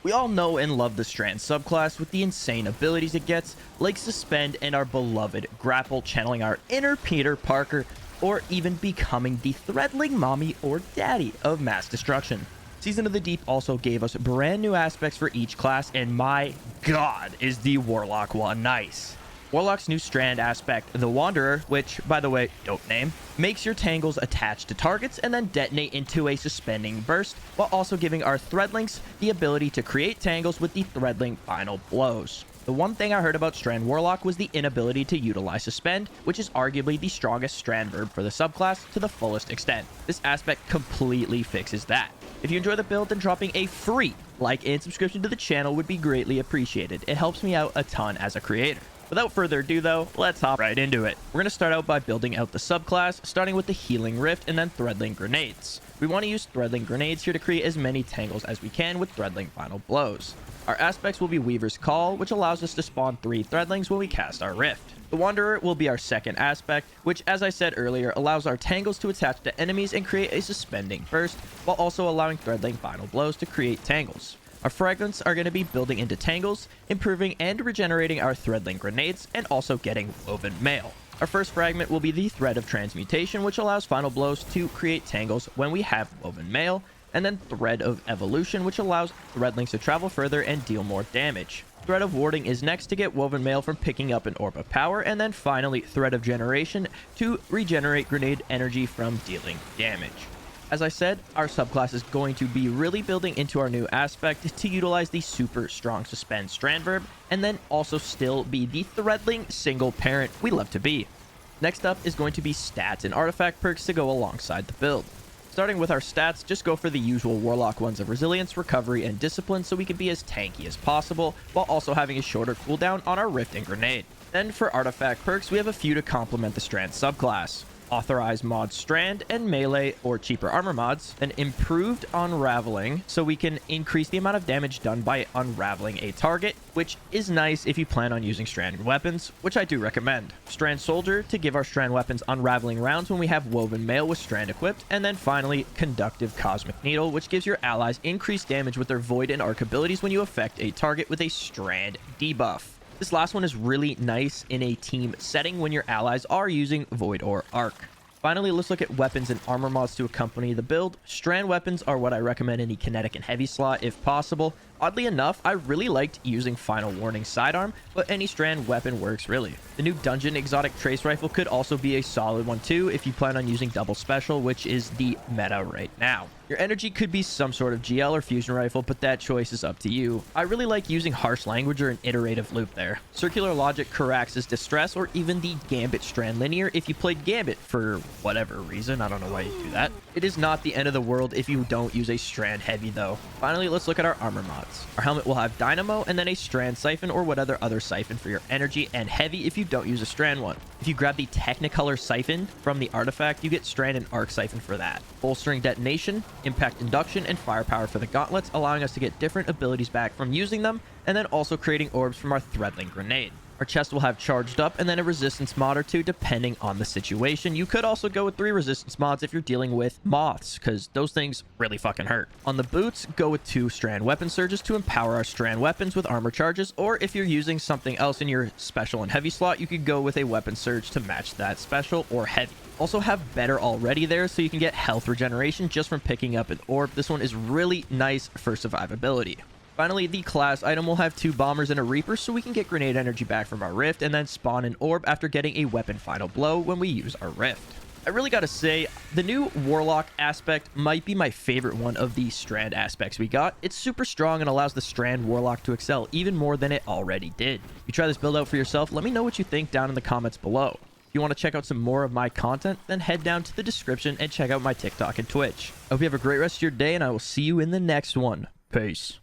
We all know and love the Strand subclass with the insane abilities it gets, like Suspend and our beloved Grapple, channeling our inner Peter Parker, or even becoming the threadling mommy or daddy of mass destruction. Season of the Deep also gave us brand new aspects for each class, and my god, is the Warlock one nice. Warlock's new Strand aspect, the Wanderer, which, by the way, dope name, makes your tangles attach to targets and then detonate into a suspending burst, while also giving our Threadlings the ability to create tangles with the Threadling final blows. The one thing I heard about Strand Warlock was the inability to utilize Suspend, which is arguably the strongest Strand verb for the subclass to the fullest extent. This aspect completely fixes that. If you enjoy the build, then dropping a free like and subscription to the channel would be greatly appreciated. It helps me out a ton as a creator. Without further ado though, let's hop right into it. We're going to start out by building out the subclass, starting with the Healing Rift and then Threadling Grenades. We want to use Threadling Grenades here to create as many tangles as we can with Threadling Final Blows. Our aspects will be Weaver's Call, which allows us to spawn 3 Threadlings when we cast our Rift. The Wanderer will be our second aspect, which, as I said earlier, allows our tangles to attach to enemies and create a suspending burst, while also allowing Threadling Final Blows to create tangles. Our fragments are going to be building into tangles, improving and regenerating our Threadling Grenades, and also getting Woven Mail. Our first fragment will be the Thread of Transmutation, which allows Final Blows to create tangles when we have Woven Mail, and then Thread of Evolution, which allows Threadlings to travel further and deal more damage. Thread of Warding is next to get Woven Mail from picking up an Orb of Power, and then finally Thread of Generation to regenerate grenade energy from dealing damage. As I said, our subclass is going to be really building into our new aspect to utilize the super strong Suspend Strand verb, and then also still be the Threadling single parent we love to be. Next up is going to be stats and artifact perks to go alongside the build. Starting with our stats, just go for the usual Warlock ones of Resilience, Recovery, and Discipline so we can be as tanky as possible, while also having a shorter cooldown on our Rift and Grenade. Then for artifact perks, we have a few to complement the Strand subclass. Authorized mods Strand and Melee or cheaper armor mods, then improved Unraveling so we can increase the amount of damage done by unraveling a target, which is nice if you plan on using Strand weapons, which I do recommend. Strand Soldier to give our Strand weapons unraveling rounds when we have Woven Mail with Strand equipped, and then finally Conductive Cosmic Needle, which gives your allies increased damage with their Void and Arc abilities when you affect a target with a Strand debuff. This last one is really nice in a team setting when your allies are using Void or Arc. Finally, let's look at weapons and armor mods to accompany the build. Strand weapons are what I recommend in the kinetic and heavy slot if possible. Oddly enough, I really liked using Final Warning Sidearm, but any Strand weapon works really. The new Dungeon Exotic Trace Rifle could also be a solid one too if you plan on using Double Special, which is the meta right now. Your energy could be some sort of GL or fusion rifle, but that choice is up to you. I really like using Harsh Language or an iterative loop there. Circular Logic, Carax's Distress, or even the Gambit Strand Linear if you played Gambit for whatever reason. I don't know why you do that. It is not the end of the world if you don't use a Strand Heavy though. Finally, let's look at our armor mods. Our helmet will have Dynamo and then a Strand Siphon or whatever other siphon for your energy, and Heavy if you don't use a Strand one. If you grab the Technicolor Siphon from the artifact, you get Strand and Arc Siphon for that. Bolstering Detonation, Impact Induction, and Firepower for the gauntlets, allowing us to get different abilities back from using them, and then also creating orbs from our Threadling Grenade. Our chest will have Charged Up and then a resistance mod or 2 depending on the situation. You could also go with 3 resistance mods if you're dealing with moths, because those things really fucking hurt. On the boots, go with 2 Strand Weapon Surges to empower our Strand weapons with armor charges, or if you're using something else in your special and heavy slot, you could go with a Weapon Surge to match that special or heavy. Also have Better already there so you can get health regeneration just from picking up an orb. This one is really nice for survivability. Finally, the class item will have 2 bombers and a reaper so we can get grenade energy back from our rift and then spawn an orb after getting a weapon final blow when we use our rift. I really gotta say, the new Warlock aspect might be my favorite one of the Strand aspects we got. It's super strong and allows the Strand Warlock to excel even more than it already did. If you try this build out for yourself, let me know what you think down in the comments below. If you want to check out some more of my content, then head down to the description and check out my TikTok and Twitch. I hope you have a great rest of your day, and I will see you in the next one. Peace.